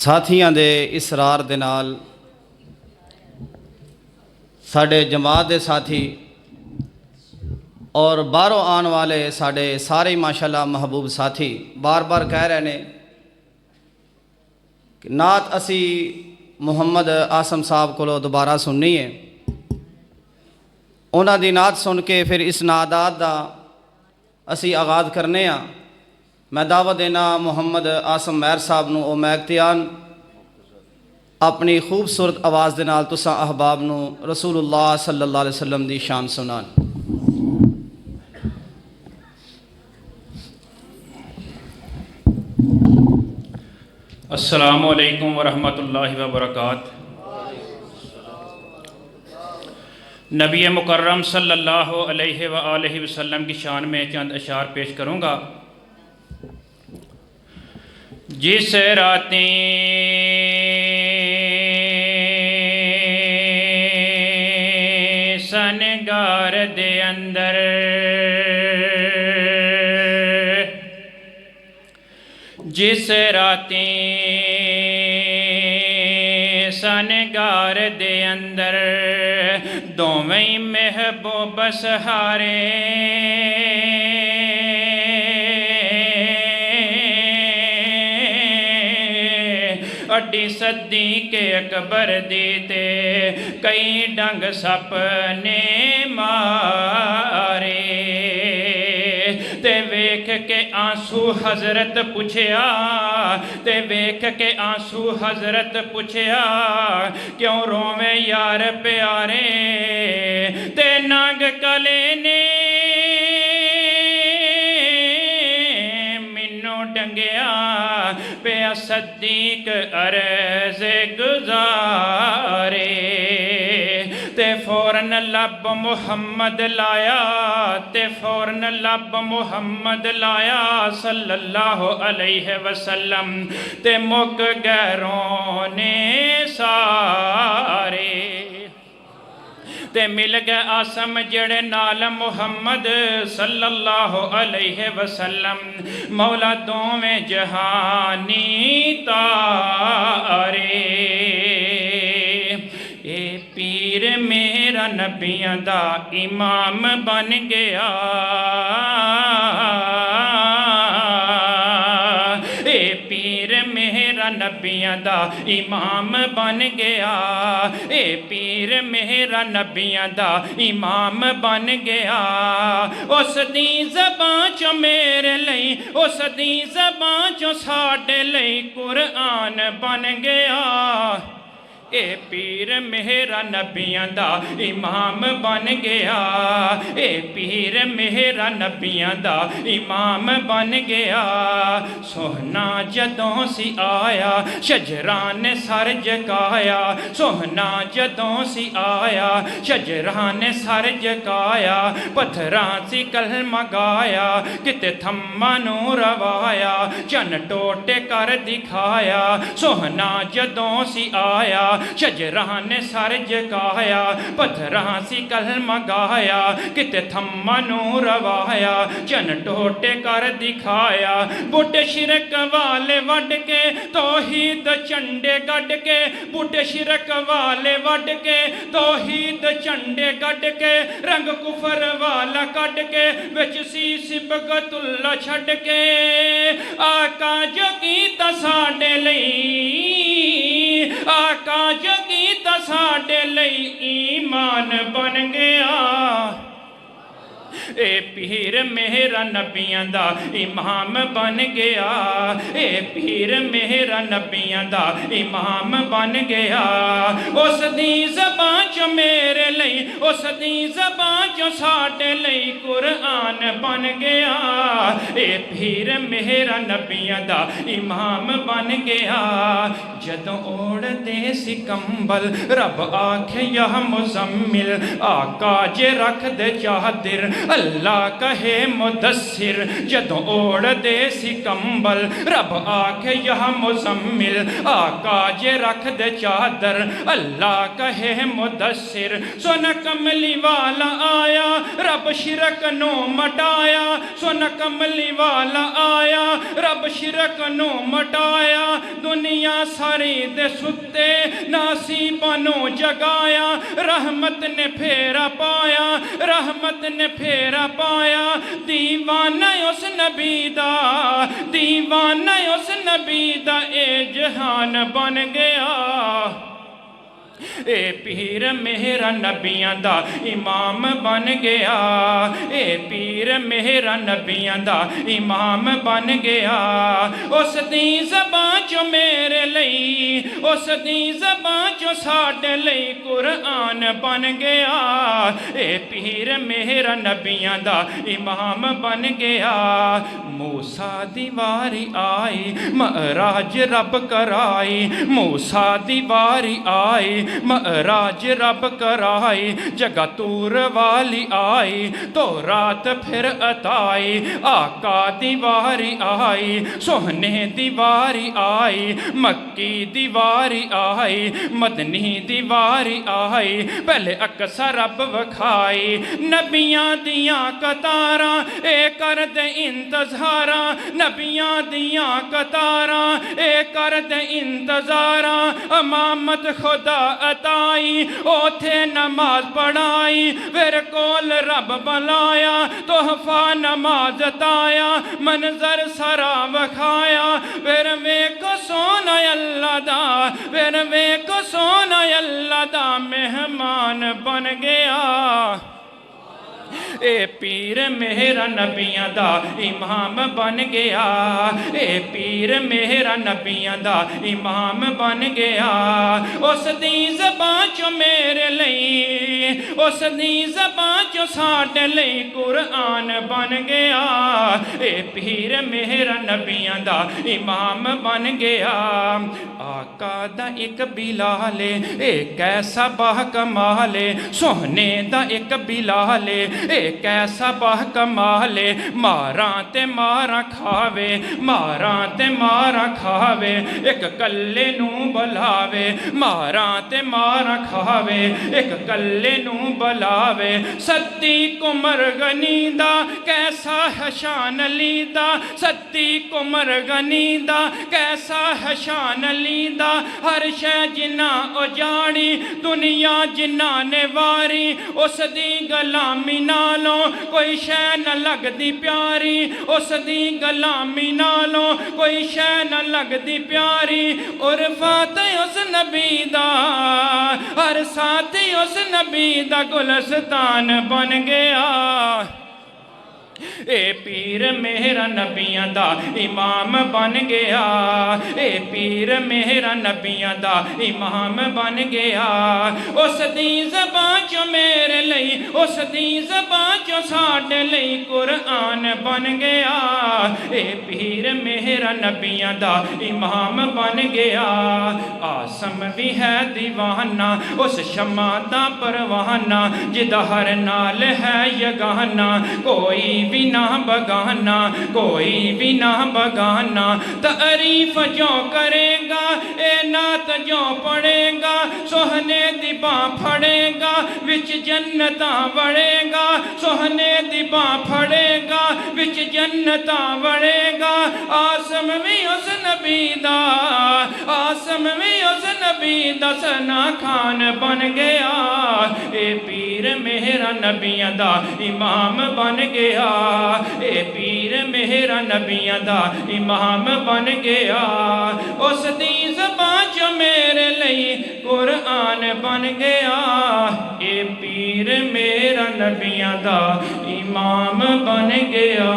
ਸਾਥੀਆਂ ਦੇ ਇਸਰਾਰ ਦੇ ਨਾਲ ਸਾਡੇ ਜਮਾਤ ਦੇ ਸਾਥੀ اور باہروں آن والے ساڑے سارے ماشاءاللہ محبوب ساتھی بار بار کہہ رہے ہیں کہ نعت اسی محمد آسم صاحب کو دوبارہ سننی ہے. انہاں دی نعت سن کے پھر اس نعتات دا اسی آغاز کرنے ہاں. میں دعوت دینا محمد آسم مہر صاحب نو او میکتیان اپنی خوبصورت آواز دے نال تساں احباب نو رسول اللہ صلی اللہ علیہ وسلم دی شان سنان. السلام علیکم ورحمۃ اللہ وبرکاتہ. نبی مکرم صلی اللہ علیہ وآلہ وسلم کی شان میں چند اشعار پیش کروں گا. جس راتیں سنگار دے اندر جس راتیں سنگار دے اندر دوویں محبوب سہارے اڈی صدیق اکبر دیتے کئی ڈنگ سپنے مارے تے ویکھ کے آنسو حضرت پوچھیا تے ویکھ کے آنسو حضرت پوچھیا کیوں روویں یار پیارے تے ننگ کلے نے منو ڈنگیا پیا صدیق عرض گزارے تے فوراً لب محمد لایا تے فوراً لب محمد لایا صلی اللہ علیہ وسلم تے مک گہروں نے سارے تے مل گئے آسم جڑے نال محمد صلی اللہ علیہ وسلم مولا دوویں جہانی تارے. اے پیر میرا نبیاں دا امام بن گیا اے پیر میرا نبیاں دا امام بن گیا اے پیر میرا نبیاں دا امام بن گیا. اس دی زبان چو میرے لئی اس دی زبان چو ساڈے لئی قرآن بن گیا اے پیر میرا نبیاں دا امام بن گیا اے پیر میرا نبیاں دا امام بن گیا. سوہنا جدوں سی آیا شجران نے سر جگایا سوہنا جدوں سی آیا شجران نے سر جگایا پتھراں سی کلمہ گایا کتے تھما نو روایا چن ٹوٹے کر دکھایا سوہنا جدوں سی آیا شجران نے سر جگایا پتھراں سی کلمہ گایا کتے تھما نو روایا چن ٹوٹے کر دکھایا بوٹے شرک والے وڈ کے توحید چنڈے گڈ کے بوٹے شرک والے وڈ کے توحید چنڈے گڈ کے رنگ کفر والا کڈ کے وچ سی سبغت اللہ چھڈ کے آقا جو کیتا ساڈے لئی آقا جو کیتا ساڈے لئی ایمان بن گیا اے پیر میرا نبیاں دا امام بن گیا اے پیر میرا نبیاں دا امام بن گیا. اس دی زبان چو میرے لئی اس دی زبان چو ساڈے لئی قرآن بن گیا اے پیر میرا نبیاں دا امام بن گیا. جدوں اوڑ دے سی کمبل رب آکھے یا مزمل آقا جے رکھ دے چادر اللہ کہے مدثر جدوں اوڑ دے سی کمبل رب آکھے یا مزمل آقا جے رکھ دے چادر اللہ کہے مدثر سن کملی والا آیا رب شرک نو مٹایا سن کملی والا آیا رب شرک نو مٹایا دنیا ساری دے ستے ناصیباں نو جگایا رحمت نے پھیرا پایا رحمت نے پھیرا پایا دیوانہ اس نبی دا دیوانہ اس نبی دا اے جہان بن گیا اے پیر میرا نبیاں دا امام بن گیا اے پیر میرا نبیاں دا امام بن گیا اس دی زبان چو میرے لئی اس دی زبان چو ساڈے لئی قرآن بن گیا اے پیر میرا نبیاں دا امام بن گیا موسیٰ دی واری آئی معراج رب کرائی موسیٰ دی واری آئی معراج رب کرائی جگہ تور والی آئی تو رات پھر عطائی آقا دیواری آئی سوہنے دیواری آئی مکی دیواری آئی مدنی دیواری آئی پہلے اکثر رب وکھائی نبیاں دیاں قطاراں اے کر دے انتظاراں نبیاں دیاں قطاراں اے کر دے انتظاراں امامت خدا عطائی اوتھے نماز پڑھائی پھر کول رب بلایا تحفہ نماز عطایا منظر سرا وکھایا پھر ویکھو سونا اللہ دا پھر ویکھو سونا اللہ دا مہمان بن گیا اے پیر میرا نبیاں دا امام بن گیا اے پیر میرا نبیاں دا امام بن گیا اس دی زبان چو میرے لئی اس دی زبان چو ساڈے لئی قرآن بن گیا اے پیر میرا نبیاں دا امام بن گیا آقا دا ایک بلال اے کیسا باہ کمال سوہنے دا ایک بلال اے کیسا باہ کمال ماراں تے ماراں کھاوے ماراں تے ماراں کھاوے ایک کلے نو بلاوے ماراں تے ماراں کھاوے ایک کلے نو بلاوے صدیق عمر غنی دا کیسا ہے شان علی دا صدیق عمر غنی دا کیسا ہے شان علی دا ہر شے جنہ اجاڑی دنیا جنہ نے واری اس دی غلامی نالوں کوئی شے نہ لگ دی پیاری اس دی غلامی نالوں کوئی شے نہ لگ دی پیاری عرفات اس نبی دا ہر ساتھی اس نبی دا گلستان بن گیا اے پیر میرا نبیاں دا امام بن گیا اے پیر میرا نبیاں دا امام بن گیا اس دی زبان چو میرے لئی اس دی زبان چو ساڈے لئی قرآن بن گیا اے پیر میرا نبیاں دا امام بن گیا آسم بھی ہے دیوانہ اس شمع دا پروانہ جدا ہر نال ہے یگانہ کوئی بھی نہ بگانا کوئی بھی نہ بگانا تعریف جو کرے گا اے نعت جو پڑھے گا سوہنے دی باں پھڑے گا وچ جنتاں وڑے گا سوہنے دی باں پھڑے گا وچ جنتاں وڑے گا آسم بھی اس نبی دا آسم بھی اس نبی دا ثنا خان بن گیا اے پیر میرا نبیاں دا امام بن گیا اے پیر میرا نبیاں دا امام بن گیا اس دی زبان چو میرے لئی قرآن بن گیا اے پیر میرا نبیاں دا امام بن گیا